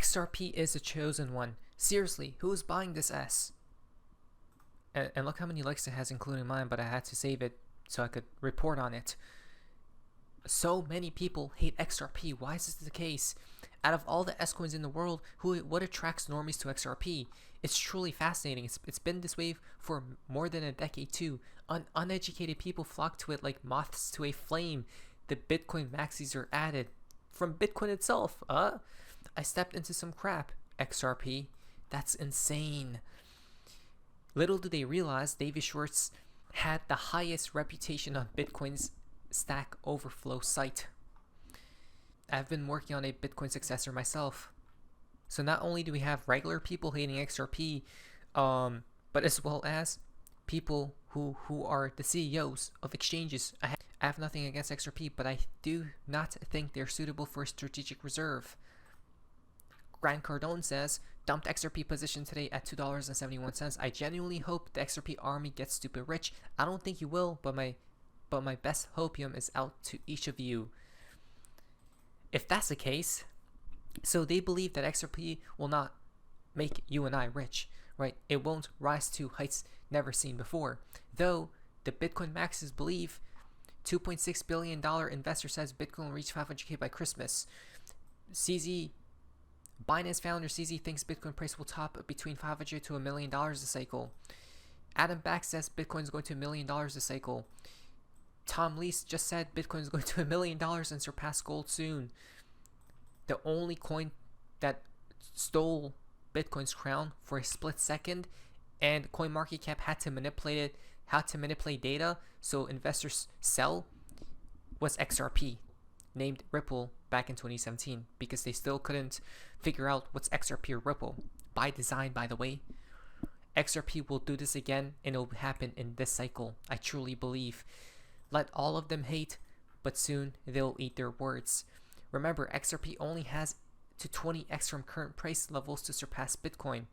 XRP is a chosen one. Seriously, who is buying this S? And look how many likes it has, including mine, but I had to save it so I could report on it. So many people hate XRP. Why is this the case? Out of all the S coins in the world, what attracts normies to XRP? It's truly fascinating. It's been this way for more than a decade too. Uneducated people flock to it like moths to a flame. The Bitcoin maxis are added from Bitcoin itself. I stepped into some crap. XRP. That's insane. Little do they realize David Schwartz had the highest reputation on Bitcoin's Stack Overflow site. I've been working on a Bitcoin successor myself. So not only do we have regular people hating XRP, but as well as people who are the CEOs of exchanges. I have nothing against XRP, but I do not think they're suitable for a strategic reserve. Grant Cardone says, dumped XRP position today at $2.71. I genuinely hope the XRP army gets stupid rich. I don't think you will, but my best hopium is out to each of you. If that's the case, so they believe that XRP will not make you and I rich, right? It won't rise to heights never seen before. Though the Bitcoin maxes believe $2.6 billion investor says Bitcoin will reach 500K by Christmas. Binance founder CZ thinks Bitcoin price will top between $500 to $1 million a cycle. Adam Back says Bitcoin is going to $1 million a cycle. Tom Leese just said Bitcoin is going to $1 million and surpass gold soon. The only coin that stole Bitcoin's crown for a split second, and CoinMarketCap had to manipulate data so investors sell, was XRP, named Ripple back in 2017, because they still couldn't figure out what's XRP or Ripple. By design, by the way. XRP will do this again, and it will happen in this cycle. I truly believe. Let all of them hate, but soon they'll eat their words. Remember, XRP only has to 20x from current price levels to surpass Bitcoin.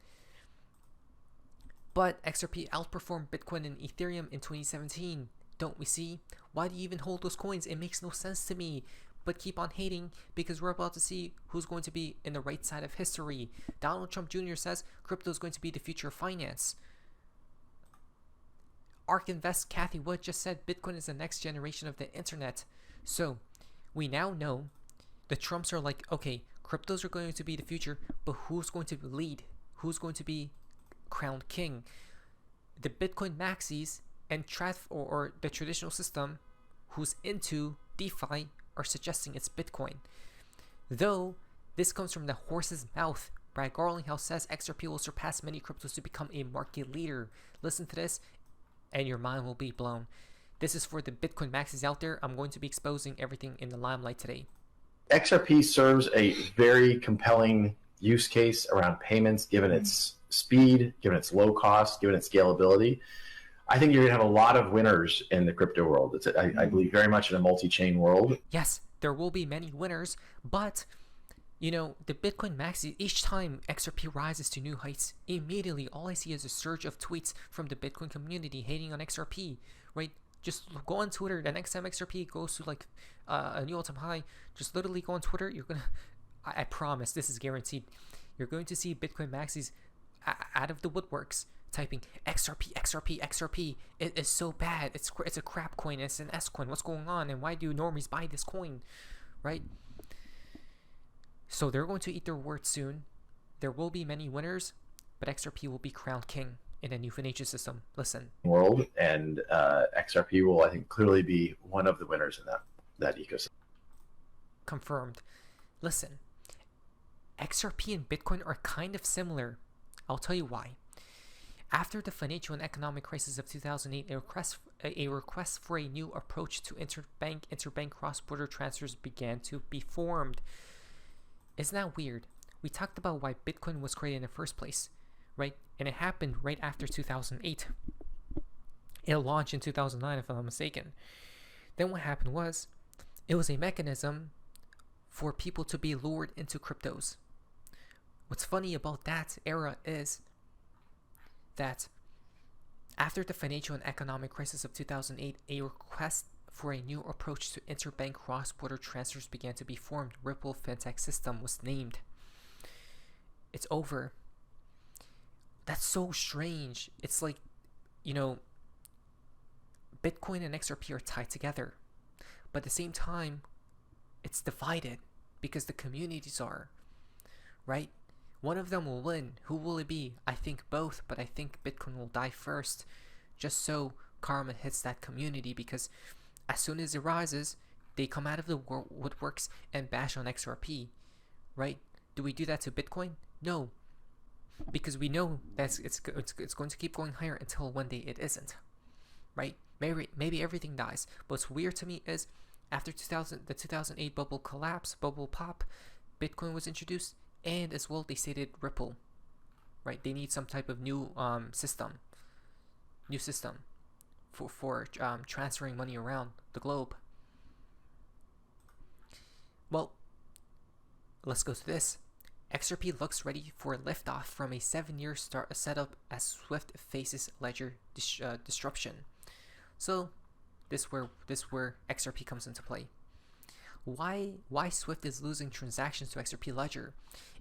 But XRP outperformed Bitcoin and Ethereum in 2017. Don't we see? Why do you even hold those coins? It makes no sense to me. But keep on hating, because we're about to see who's going to be in the right side of history. Donald Trump Jr. says crypto is going to be the future of finance. ARK Invest Kathy Wood just said Bitcoin is the next generation of the internet. So we now know the Trumps are like, okay, cryptos are going to be the future, but who's going to lead? Who's going to be crowned king? The Bitcoin maxis and or the traditional system who's into DeFi are suggesting it's Bitcoin. Though this comes from the horse's mouth. Brad Garlinghouse says XRP will surpass many cryptos to become a market leader. Listen to this and your mind will be blown. This is for the Bitcoin maxis out there. I'm going to be exposing everything in the limelight today. XRP serves a very compelling use case around payments, given its speed, given its low cost, given its scalability. I think you're going to have a lot of winners in the crypto world. I believe very much in a multi-chain world. Yes, there will be many winners, but you know, the Bitcoin maxi, each time XRP rises to new heights, immediately all I see is a surge of tweets from the Bitcoin community hating on XRP, right? Just go on Twitter. The next time XRP goes to like a new all-time high, just literally go on Twitter. You're gonna, I promise, this is guaranteed. You're going to see Bitcoin maxis out of the woodworks typing XRP, XRP, XRP. It is so bad. It's a crap coin. It's an S coin. What's going on? And why do normies buy this coin, right? So they're going to eat their words soon. There will be many winners, but XRP will be crowned king in a new financial system. Listen. World, and XRP will, I think, clearly be one of the winners in that ecosystem. Confirmed. Listen. XRP and Bitcoin are kind of similar. I'll tell you why. After the financial and economic crisis of 2008, a request for a new approach to interbank cross-border transfers began to be formed. Isn't that weird? We talked about why Bitcoin was created in the first place, right? And it happened right after 2008. It launched in 2009, if I'm not mistaken. Then what happened was, it was a mechanism for people to be lured into cryptos. What's funny about that era is that after the financial and economic crisis of 2008, a request for a new approach to interbank cross-border transfers began to be formed. Ripple fintech system was named. it's over. That's so strange. It's like, you know, Bitcoin and XRP are tied together, but at the same time, it's divided because the communities are, right? One of them will win. Who will it be? I think both, but I think Bitcoin will die first, just so karma hits that community, because as soon as it rises, they come out of the woodworks and bash on XRP, right? Do we do that to Bitcoin? No, because we know that it's going to keep going higher until one day it isn't, right? Maybe everything dies. But what's weird to me is after the 2008 bubble collapse, bubble pop, Bitcoin was introduced, and as well they stated Ripple, right? They need some type of new system for transferring money around the globe. Well, let's go to this. XRP looks ready for liftoff from a 7-year setup as Swift faces ledger disruption. So this where XRP comes into play. Why Swift is losing transactions to XRP ledger?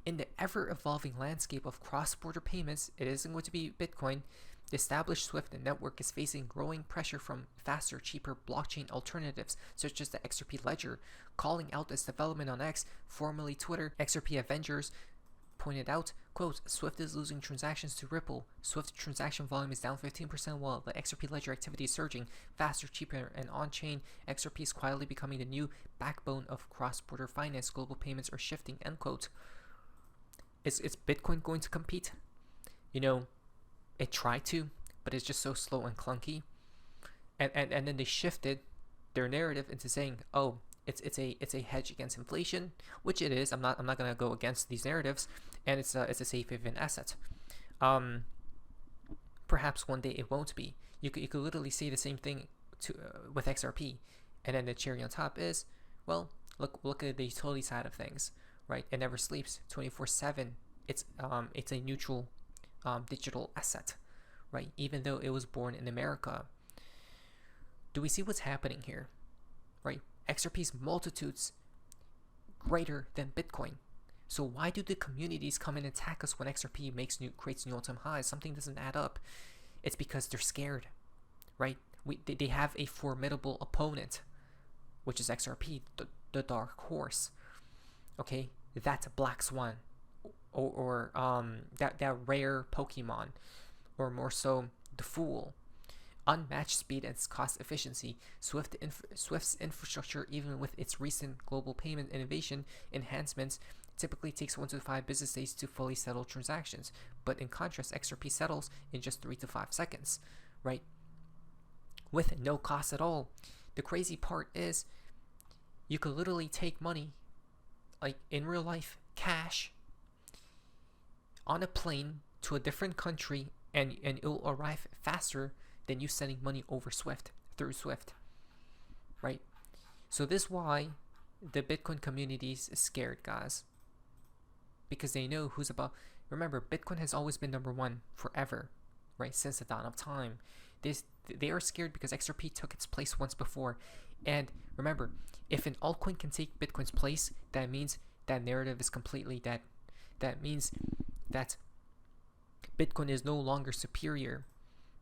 In the ever-evolving landscape of cross-border payments, it isn't going to be Bitcoin. The established Swift network is facing growing pressure from faster, cheaper blockchain alternatives such as the XRP ledger. Calling out this development on X, formerly Twitter, XRP Avengers pointed out, quote, Swift is losing transactions to Ripple. Swift transaction volume is down 15% while the XRP ledger activity is surging. Faster, cheaper, and on-chain, XRP is quietly becoming the new backbone of cross-border finance. Global payments are shifting, end quote. Is Bitcoin going to compete? You know, it tried to, but it's just so slow and clunky. And then they shifted their narrative into saying, oh, it's a hedge against inflation, which it is. I'm not gonna go against these narratives, and it's a safe haven asset. Perhaps one day it won't be. You could literally say the same thing with XRP, and then the cherry on top is, well, look at the utility side of things, right? It never sleeps, 24/7. It's a neutral digital asset, right? Even though it was born in America. Do we see what's happening here, right? XRP's multitudes greater than Bitcoin. So why do the communities come and attack us when XRP creates new all-time highs? Something doesn't add up. It's because they're scared, right? They have a formidable opponent, which is XRP, the dark horse. Okay, that's a black swan, or that rare Pokemon, or more so the fool. Unmatched speed and cost efficiency. Swift's infrastructure, even with its recent global payment innovation enhancements, typically takes 1 to 5 business days to fully settle transactions. But in contrast, XRP settles in just 3 to 5 seconds, right? With no cost at all. The crazy part is you could literally take money, like in real life, cash, on a plane to a different country, and it'll arrive faster than you sending money over Swift, through Swift, right? So this is why the Bitcoin community is scared, guys, because they know who's about. Remember, Bitcoin has always been number one forever, right? Since the dawn of time. They are scared because XRP took its place once before. And remember, if an altcoin can take Bitcoin's place, that means that narrative is completely dead. That means that Bitcoin is no longer superior,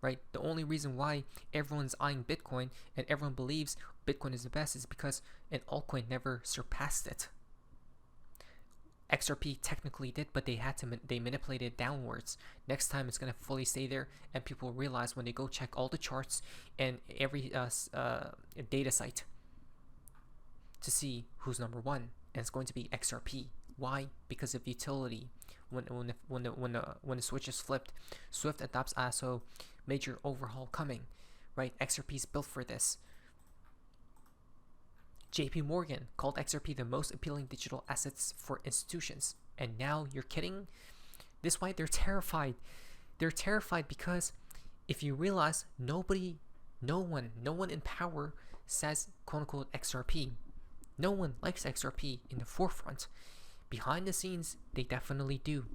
right? The only reason why everyone's eyeing Bitcoin and everyone believes Bitcoin is the best is because an altcoin never surpassed it. XRP technically did, but they manipulated it downwards. Next time it's gonna fully stay there, and people realize when they go check all the charts and every data site to see who's number one, and it's going to be XRP. Why? Because of utility. When the switch is flipped, Swift adopts ISO, major overhaul coming, right? XRP is built for this. JP Morgan called XRP the most appealing digital assets for institutions. And now you're kidding? This is why they're terrified. They're terrified because if you realize no one in power says quote unquote XRP. No one likes XRP in the forefront. Behind the scenes, they definitely do.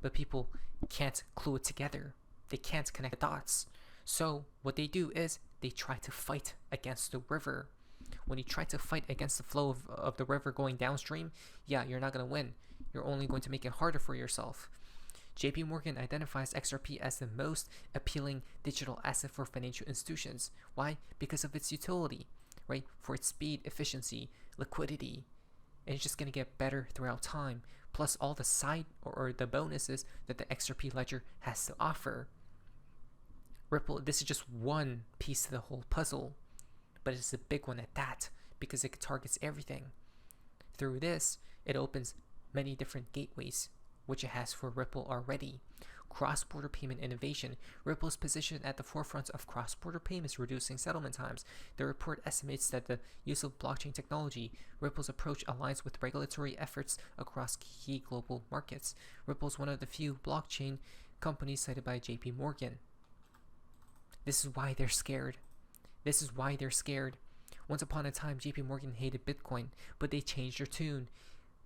But people can't clue it together. They can't connect the dots. So what they do is they try to fight against the river. When you try to fight against the flow of the river going downstream, yeah, you're not going to win. you're only going to make it harder for yourself. JP Morgan identifies XRP as the most appealing digital asset for financial institutions. Why? Because of its utility, right? For its speed, efficiency, liquidity. And it's just going to get better throughout time. Plus all the side or the bonuses that the XRP ledger has to offer. Ripple, this is just one piece of the whole puzzle, but it's a big one at that because it targets everything. Through this, it opens many different gateways, which it has for Ripple already. Cross-border payment innovation. Ripple is positioned at the forefront of cross-border payments, reducing settlement times. The report estimates that the use of blockchain technology, Ripple's approach aligns with regulatory efforts across key global markets. Ripple is one of the few blockchain companies cited by JP Morgan. This is why they're scared. This is why they're scared. Once upon a time, JP Morgan hated Bitcoin, but they changed their tune.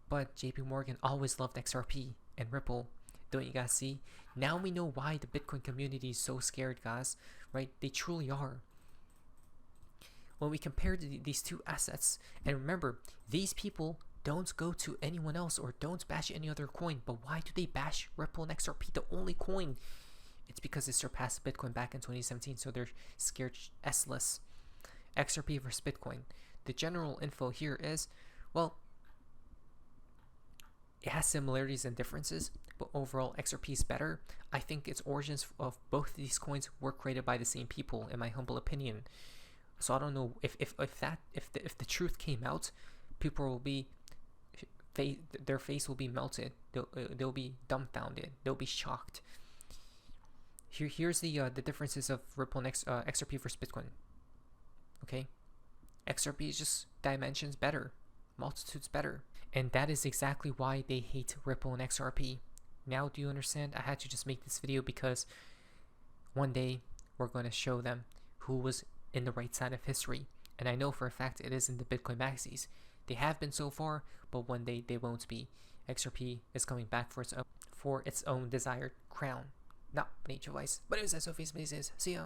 But JP Morgan always loved XRP and Ripple. Don't you guys see? Now we know why the Bitcoin community is so scared, guys. Right? They truly are. When we compare these two assets, and remember, these people don't go to anyone else or don't bash any other coin. But why do they bash Ripple and XRP, the only coin? It's because it surpassed Bitcoin back in 2017, so they're scared S-less. XRP versus Bitcoin. The general info here is, well, it has similarities and differences, but overall XRP is better. I think its origins of both of these coins were created by the same people, in my humble opinion. So I don't know if the truth came out, people will be their face will be melted. They'll be dumbfounded. They'll be shocked. Here's the differences of Ripple and XRP versus Bitcoin. Okay, XRP is just dimensions better, multitudes better, and that is exactly why they hate Ripple and XRP. Now, do you understand? I had to just make this video because one day we're going to show them who was in the right side of history, and I know for a fact it isn't the Bitcoin maxis. They have been so far, but one day they won't be. XRP is coming back for its own desired crown. Not financial advice, but it was SOFI's. See ya.